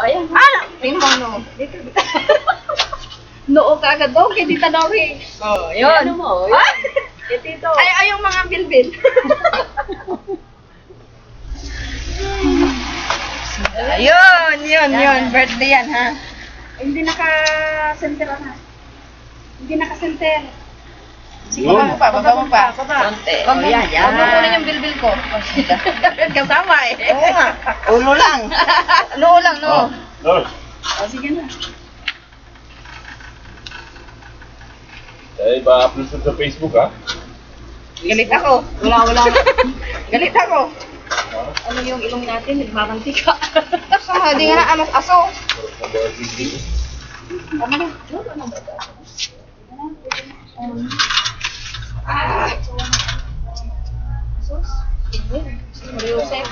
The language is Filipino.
Ayan. Tingnan mo, no. Dito. Noo ka agad daw kay Tita Nori. Oh, Yun. Ano mo? Yun. Ay! Kay Tito. Ay, yung mga bilbil. Yun. Birthday yan, ha? Hindi naka-center, ha? Hindi naka-center. Sige, Yun. baba mo pa. Konti. Wag mo, Yan, yan. wag mo kunin yung bilbil ko. Kasama eh. Oo nga. Ulo lang. Noo lang, no? Lord. Oh, sige na. Eh, ba-upload sa Facebook, ha? Galit ako. Wala. Galit ako. Ano yung ilong natin? Nagmamantika. Sama, di nga na amas aso. Tama na. Luto na ba ito? Sus. Mario Joseph.